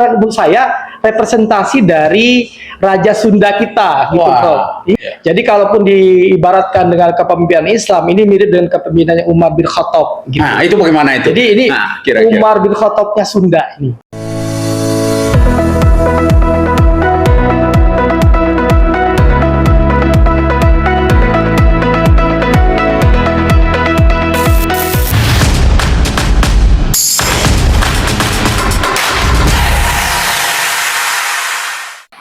menurut saya representasi dari Raja Sunda kita, gitu, Prof. Jadi kalaupun diibaratkan dengan kepemimpinan Islam, ini mirip dengan kepemimpinannya Umar bin Khattab. Gitu. Nah, itu bagaimana itu? Jadi ini kira-kira Umar bin Khattabnya Sunda ini.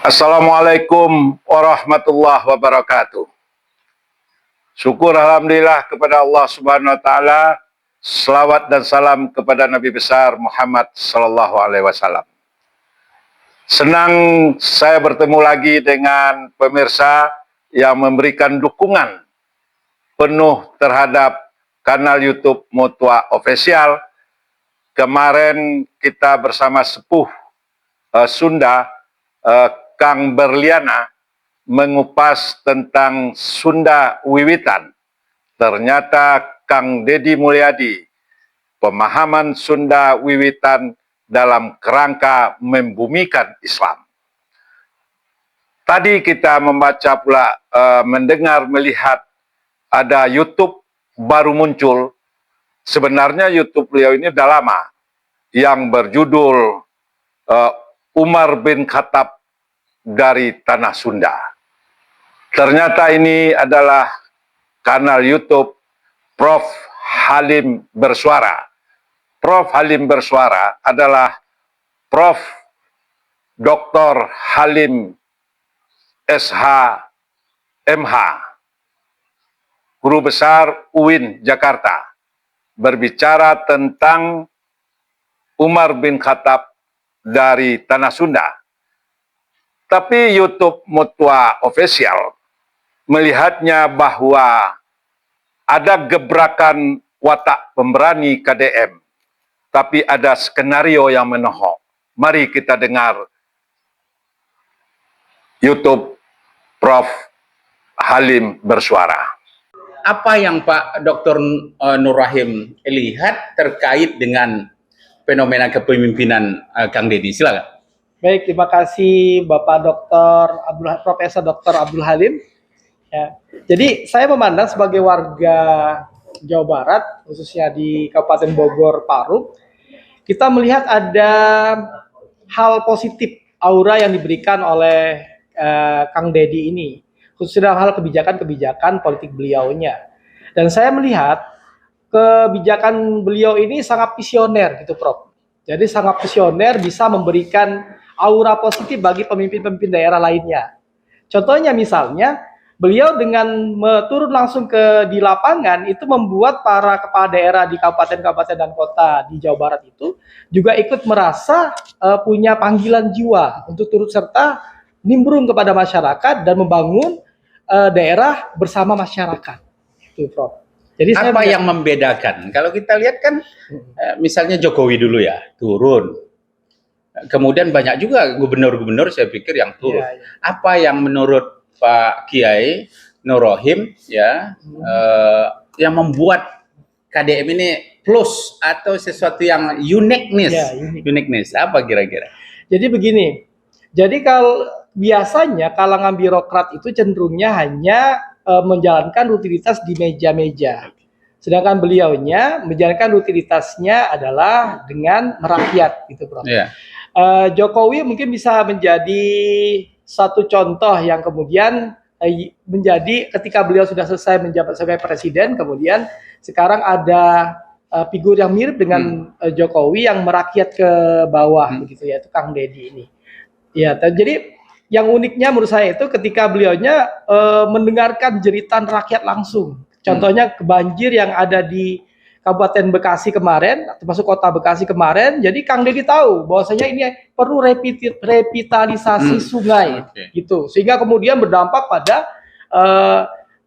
Assalamualaikum warahmatullahi wabarakatuh. Syukur alhamdulillah kepada Allah Subhanahu wa taala. Selawat dan salam kepada Nabi besar Muhammad sallallahu alaihi wasallam. Senang saya bertemu lagi dengan pemirsa yang memberikan dukungan penuh terhadap kanal YouTube Mutua Official. Kemarin kita bersama sepuh Sunda, Kang Berliana, mengupas tentang Sunda Wiwitan. Ternyata Kang Deddy Mulyadi, pemahaman Sunda Wiwitan dalam kerangka membumikan Islam. Tadi kita membaca pula, mendengar, melihat ada YouTube baru muncul. Sebenarnya YouTube beliau ini sudah lama, yang berjudul Umar bin Khattab dari Tanah Sunda. Ternyata ini adalah kanal YouTube Prof. Halim Bersuara. Prof. Halim Bersuara adalah Prof. Dr. Halim SH MH, Guru Besar UIN Jakarta, berbicara tentang Umar bin Khattab dari Tanah Sunda. Tapi YouTube Mutua Official melihatnya bahwa ada gebrakan watak pemberani KDM, tapi ada skenario yang menohok. Mari kita dengar YouTube Prof. Halim Bersuara. apa yang Pak Dr. Nur Rahim lihat terkait dengan fenomena kepemimpinan Kang Deddy? Silakan. Baik, terima kasih Bapak Profesor Dr. Abdul Halim. Ya. Jadi saya memandang sebagai warga Jawa Barat, khususnya di Kabupaten Bogor, Parung, kita melihat ada hal positif, aura yang diberikan oleh Kang Deddy ini, khususnya dalam hal kebijakan-kebijakan politik beliaunya. Dan saya melihat kebijakan beliau ini sangat visioner, gitu, Prof. Jadi sangat visioner, bisa memberikan aura positif bagi pemimpin-pemimpin daerah lainnya. Contohnya misalnya, beliau dengan turun langsung di lapangan itu membuat para kepala daerah di kabupaten-kabupaten dan kota di Jawa Barat itu juga ikut merasa punya panggilan jiwa untuk turut serta nimbrung kepada masyarakat dan membangun daerah bersama masyarakat. Itu, Prof. Jadi apa yang membedakan? Kalau kita lihat kan, misalnya Jokowi dulu ya, turun. Kemudian banyak juga gubernur-gubernur saya pikir yang turun. Ya, ya. Apa yang menurut Pak Kiai Nur Rahim ya, yang membuat KDM ini plus atau sesuatu yang uniqueness? Ya, uniqueness apa kira-kira? Jadi begini, jadi kalau biasanya kalangan birokrat itu cenderungnya hanya menjalankan rutinitas di meja-meja. Sedangkan beliaunya menjalankan rutinitasnya adalah dengan merakyat, gitu, Prof. Yeah. Jokowi mungkin bisa menjadi satu contoh yang kemudian menjadi ketika beliau sudah selesai menjabat sebagai presiden, kemudian sekarang ada figur yang mirip dengan Jokowi yang merakyat ke bawah, begitu ya, itu Kang Deddy ini. Ya, jadi yang uniknya menurut saya itu ketika beliaunya mendengarkan jeritan rakyat langsung. Contohnya banjir yang ada di Kabupaten Bekasi kemarin, termasuk kota Bekasi kemarin. Jadi Kang Deddy tahu bahwasanya ini perlu revitalisasi sungai, gitu. Sehingga kemudian berdampak pada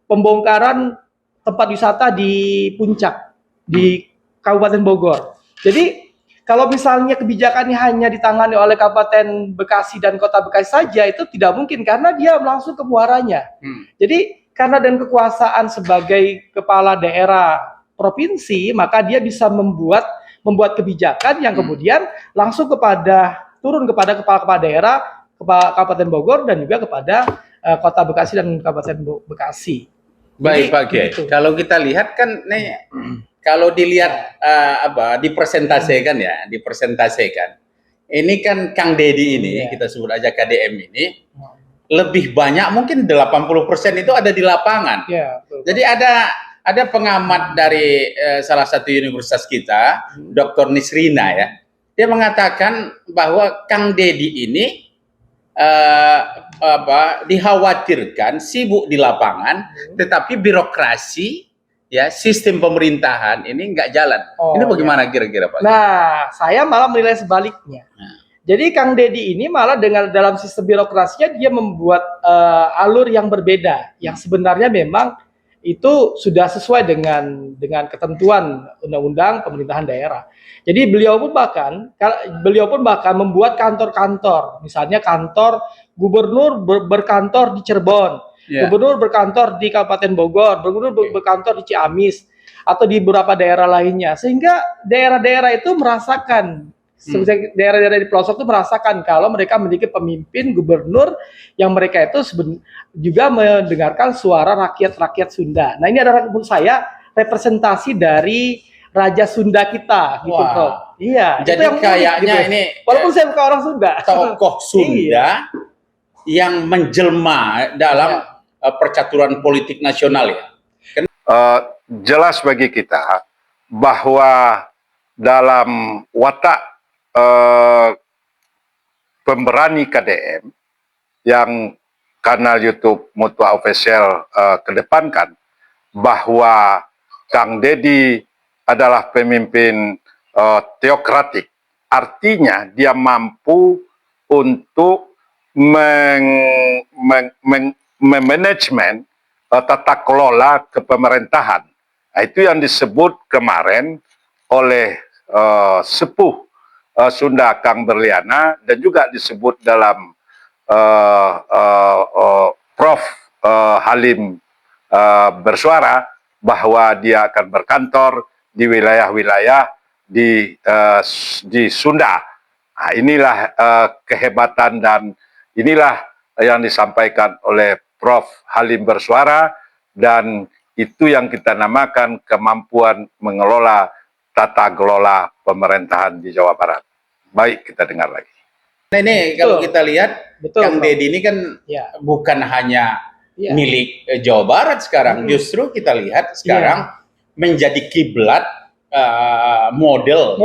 pembongkaran tempat wisata di puncak di Kabupaten Bogor. Jadi kalau misalnya kebijakannya hanya ditangani oleh Kabupaten Bekasi dan Kota Bekasi saja, itu tidak mungkin karena dia langsung ke muaranya. Jadi karena dan kekuasaan sebagai kepala daerah provinsi, maka dia bisa membuat kebijakan yang kemudian langsung kepada turun kepada kepala-kepala daerah, Kabupaten Bogor dan juga kepada Kota Bekasi dan Kabupaten Bekasi. Baik Jadi, Pak Kiai, gitu. kalau kita lihat kan nih, kalau dilihat dipresentasikan ya, dipresentasikan. Ini kan Kang Dedi ini, Iya. kita sebut aja KDM ini, lebih banyak mungkin 80% itu ada di lapangan. Ya, betul. Jadi ada pengamat dari salah satu universitas kita, Dr. Nisrina ya. Dia mengatakan bahwa Kang Dedi ini dikhawatirkan sibuk di lapangan, tetapi birokrasi ya sistem pemerintahan ini nggak jalan. Oh, ini bagaimana kira-kira Pak? Nah, saya malah menilai sebaliknya. Jadi Kang Dedi ini malah dengan dalam sistem birokrasinya dia membuat alur yang berbeda, yang sebenarnya memang itu sudah sesuai dengan ketentuan undang-undang pemerintahan daerah. Jadi beliau pun bahkan membuat kantor-kantor, misalnya kantor gubernur berkantor di Cirebon, gubernur berkantor di Kabupaten Bogor, gubernur berkantor di Ciamis atau di beberapa daerah lainnya, sehingga daerah-daerah itu merasakan, daerah-daerah di pelosok itu merasakan kalau mereka memiliki pemimpin gubernur yang mereka itu juga mendengarkan suara rakyat-rakyat Sunda. Nah, ini adalah menurut saya representasi dari Raja Sunda kita, gitu, Prof. Iya. Jadi yang kayaknya gitu. ini walaupun saya bukan orang Sunda, tokoh Sunda yang menjelma dalam percaturan politik nasional ya. Jelas bagi kita bahwa dalam watak pemberani KDM yang kanal YouTube Mutua Official kedepankan, bahwa Kang Dedi adalah pemimpin teokratik, artinya dia mampu untuk memanajemen tata kelola kepemerintahan. Nah, itu yang disebut kemarin oleh sepuh Sunda Kang Berliana, dan juga disebut dalam Prof Halim bersuara bahwa dia akan berkantor di wilayah-wilayah di Sunda. Nah, inilah kehebatan dan inilah yang disampaikan oleh Prof Halim bersuara, dan itu yang kita namakan kemampuan mengelola tata kelola pemerintahan di Jawa Barat. Baik, kita dengar lagi. Nah, ini kalau kita lihat, Kang Dedi ini kan bukan hanya milik Jawa Barat sekarang, justru kita lihat sekarang menjadi kiblat model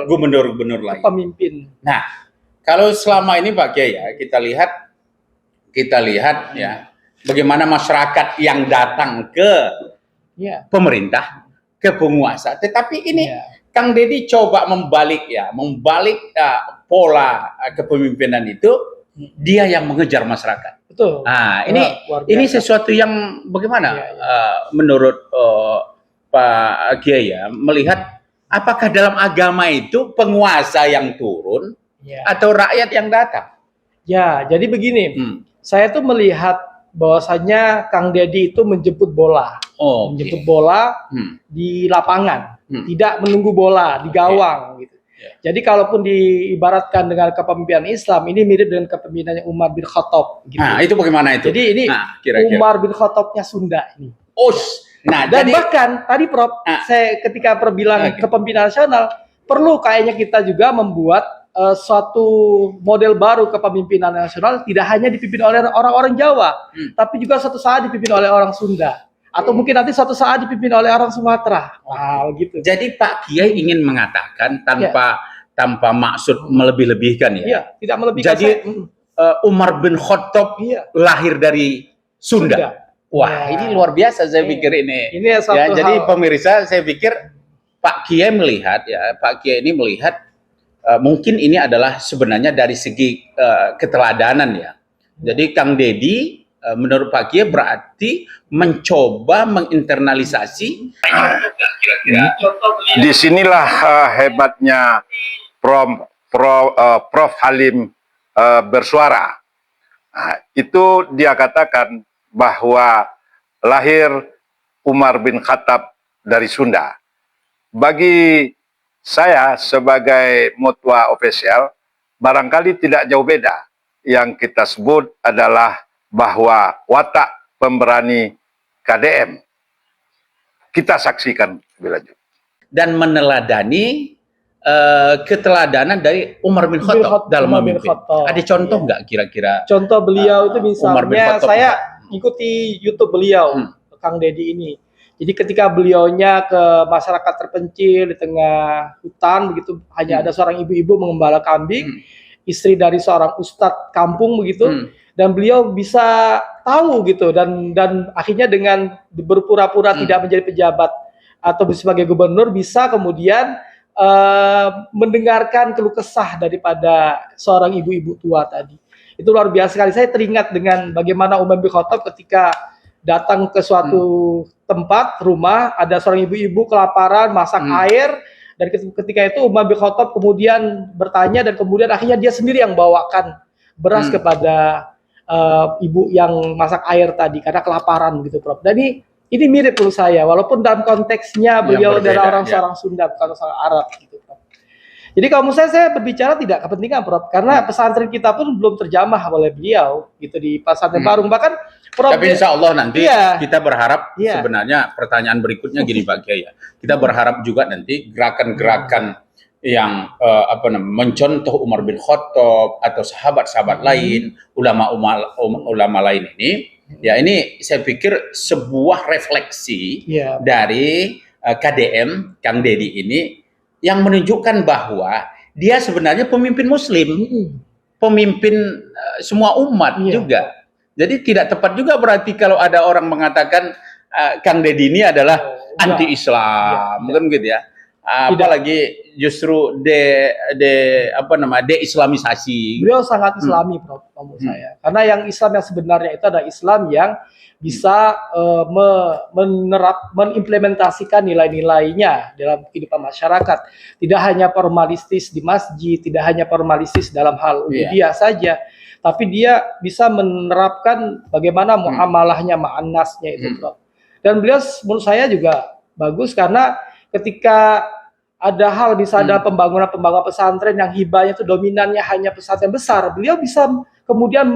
gubernur-gubernur lain. Pemimpin. Nah, kalau selama ini Pak Kiai ya, kita lihat ya bagaimana masyarakat yang datang ke pemerintah, ke penguasa. Tetapi ini Kang Dedi coba membalik pola kepemimpinan itu, dia yang mengejar masyarakat. Betul. Nah, ini sesuatu yang bagaimana menurut Pak Kiai ya, melihat apakah dalam agama itu penguasa yang turun atau rakyat yang datang? Ya, jadi begini, saya tuh melihat bahwasanya Kang Dedi itu menjemput bola, menjemput bola di lapangan, tidak menunggu bola di gawang, gitu. Jadi kalaupun diibaratkan dengan kepemimpinan Islam, ini mirip dengan kepemimpinannya Umar bin Khattab. Gitu. Nah, itu bagaimana itu? Jadi ini Umar bin Khattabnya Sunda ini. Nah, dan bahkan tadi Prof, saya ketika perbilang kepemimpinan nasional, perlu kayaknya kita juga membuat suatu model baru kepemimpinan nasional, tidak hanya dipimpin oleh orang-orang Jawa, tapi juga suatu saat dipimpin oleh orang Sunda, atau mungkin nanti suatu saat dipimpin oleh orang Sumatera. Gitu. Jadi Pak Kiai ingin mengatakan tanpa maksud melebih-lebihkan ya. Tidak melebihkan. Jadi Umar bin Khattab lahir dari Sunda. Wah, ini luar biasa saya pikir ini. Ini satu jadi pemirsa, saya pikir Pak Kiai melihat Pak Kiai ini melihat mungkin ini adalah sebenarnya dari segi keteladanan ya. Jadi Kang Dedi menurut Pak Kiai berarti mencoba menginternalisasi. Disinilah hebatnya Prof Halim bersuara. Nah, itu dia katakan bahwa lahir Umar bin Khattab dari Sunda. Bagi saya sebagai Mutua Official, barangkali tidak jauh beda. Yang kita sebut adalah bahwa watak pemberani KDM. Kita saksikan lebih lanjut. Dan meneladani keteladanan dari Umar bin Khattab dalam Umar bin memimpin. Khattab. Ada contoh Iya. nggak kira-kira? Contoh beliau itu Umar bin misalnya Khattab saya misalnya. ikuti YouTube beliau, Kang Deddy ini. Jadi ketika beliaunya ke masyarakat terpencil di tengah hutan begitu, hanya ada seorang ibu-ibu mengembala kambing, istri dari seorang ustadz kampung begitu, dan beliau bisa tahu gitu, dan akhirnya dengan berpura-pura tidak menjadi pejabat atau sebagai gubernur bisa kemudian mendengarkan keluh kesah daripada seorang ibu-ibu tua tadi. Itu luar biasa sekali. Saya teringat dengan bagaimana Umar bin Khattab ketika datang ke suatu tempat, rumah, ada seorang ibu-ibu kelaparan, masak air, dan ketika itu Umar bin Khattab kemudian bertanya, dan kemudian akhirnya dia sendiri yang bawakan beras kepada ibu yang masak air tadi, karena kelaparan gitu, Prof. Dan ini mirip menurut saya, walaupun dalam konteksnya beliau berbeda, adalah orang ya. seorang Sunda, bukan orang Arab gitu, Prof. Jadi kalau menurut saya berbicara tidak kepentingan, Prof, karena pesantren kita pun belum terjamah oleh beliau gitu di pesantren Parung. Bahkan Prof, Tapi insya Allah nanti Iya. kita berharap Iya. sebenarnya pertanyaan berikutnya gini Pak Kiai ya. Kita berharap juga nanti gerakan-gerakan yang mencontoh Umar bin Khattab atau sahabat-sahabat lain, ulama lain ini, ya ini saya pikir sebuah refleksi Iya. dari KDM Kang Deddy ini yang menunjukkan bahwa dia sebenarnya pemimpin Muslim, pemimpin semua umat Iya. juga. Jadi tidak tepat juga berarti kalau ada orang mengatakan Kang Deddy ini adalah anti-Islam, Iya. kan gitu ya. Apalagi justru deislamisasi. Beliau sangat Islami, Prof, menurut saya. Karena yang Islam yang sebenarnya itu adalah Islam yang bisa mengimplementasikan nilai-nilainya dalam kehidupan masyarakat. Tidak hanya formalistis di masjid, tidak hanya formalistis dalam hal ubudiyah saja, tapi dia bisa menerapkan bagaimana muamalahnya, ma'anasnya itu, Prof. Dan beliau menurut saya juga bagus karena ketika ada hal misalnya pembangunan pesantren yang hibahnya itu dominannya hanya pesantren besar, beliau bisa kemudian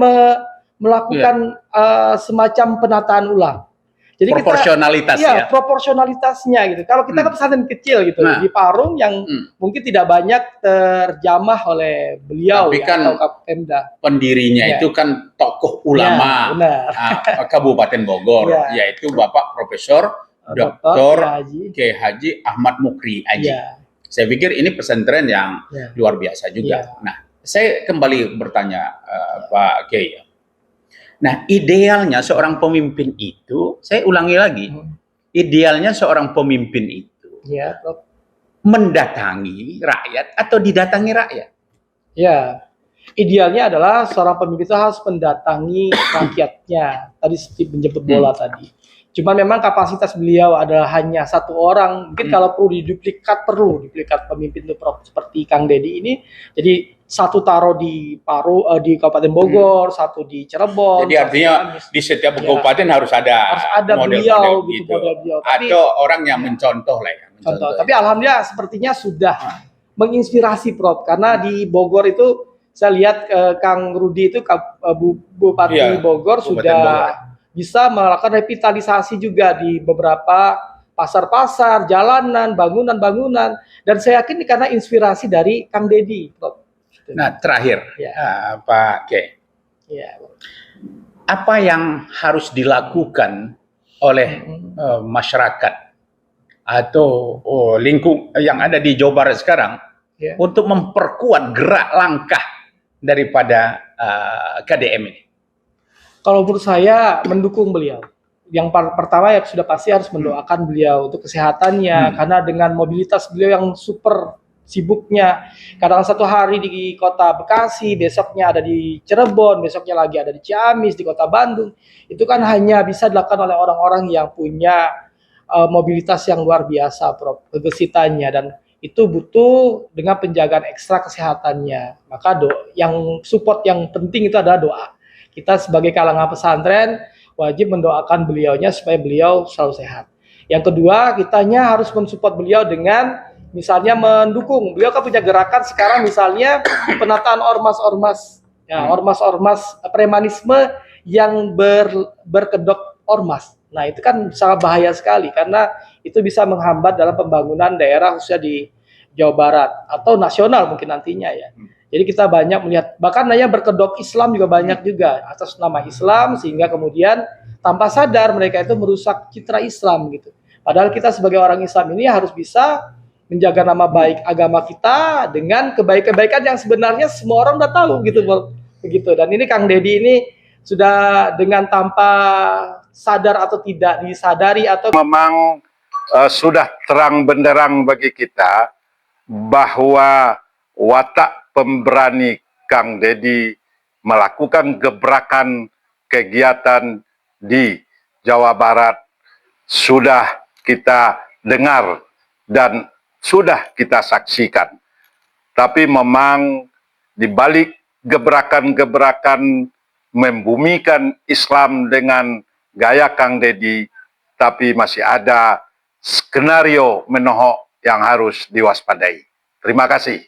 melakukan semacam penataan ulang. Jadi proporsionalitas kita, proporsionalitasnya gitu. Kalau kita ke pesantren kecil gitu di Parung yang mungkin tidak banyak terjamah oleh beliau, tapi kan atau Kapemda. Pendirinya itu kan tokoh ulama Kabupaten Bogor, yaitu Bapak Profesor Dr. Kiai Haji Ahmad Mukri Aji. Saya pikir ini pesantren yang luar biasa juga. Nah, saya kembali bertanya Pak Kiai. Nah, idealnya seorang pemimpin itu, saya ulangi lagi, idealnya seorang pemimpin itu mendatangi rakyat atau didatangi rakyat? Ya, idealnya adalah seorang pemimpin itu harus mendatangi rakyatnya. Tadi seperti menjemput bola tadi. Cuman memang kapasitas beliau adalah hanya satu orang. Mungkin kalau perlu diduplikat pemimpin itu seperti Kang Deddy ini. Jadi satu taruh di di Kabupaten Bogor, satu di Cirebon. Jadi artinya di setiap kabupaten harus ada model-model beliau, gitu. Tapi, atau orang yang mencontoh lah ya. Tapi alhamdulillah sepertinya sudah menginspirasi, Prof. Karena di Bogor itu saya lihat Kang Rudi itu Bupati Bogor sudah bisa melakukan revitalisasi juga di beberapa pasar-pasar, jalanan, bangunan-bangunan, dan saya yakin ini karena inspirasi dari Kang Deddy, Prof. Nah, terakhir, Pak Kiai, apa yang harus dilakukan oleh masyarakat atau lingkup yang ada di Jawa Barat sekarang untuk memperkuat gerak langkah daripada KDM ini? Kalau menurut saya mendukung beliau. Yang pertama ya sudah pasti harus mendoakan beliau untuk kesehatannya, karena dengan mobilitas beliau yang super sibuknya, kadang satu hari di kota Bekasi, besoknya ada di Cirebon, besoknya lagi ada di Ciamis, di kota Bandung, itu kan hanya bisa dilakukan oleh orang-orang yang punya mobilitas yang luar biasa, Prof, kegesitannya, dan itu butuh dengan penjagaan ekstra kesehatannya. Maka yang support yang penting itu adalah doa. Kita sebagai kalangan pesantren wajib mendoakan beliaunya supaya beliau selalu sehat. Yang kedua, kitanya harus mensupport beliau dengan misalnya mendukung. Beliau kan punya gerakan sekarang misalnya penataan ormas-ormas, ya ormas-ormas premanisme yang berkedok ormas. Nah itu kan sangat bahaya sekali karena itu bisa menghambat dalam pembangunan daerah khususnya di Jawa Barat atau nasional mungkin nantinya ya. Jadi kita banyak melihat bahkan yang berkedok Islam juga banyak juga atas nama Islam sehingga kemudian tanpa sadar mereka itu merusak citra Islam gitu. Padahal kita sebagai orang Islam ini harus bisa menjaga nama baik agama kita dengan kebaikan-kebaikan yang sebenarnya semua orang udah tahu gitu begitu. Dan ini Kang Deddy ini sudah dengan tanpa sadar atau tidak disadari atau Memang sudah terang benderang bagi kita bahwa watak pemberani Kang Deddy melakukan gebrakan kegiatan di Jawa Barat sudah kita dengar dan sudah kita saksikan. Tapi memang di balik gebrakan-gebrakan membumikan Islam dengan gaya Kang Deddy, tapi masih ada skenario menohok yang harus diwaspadai. Terima kasih.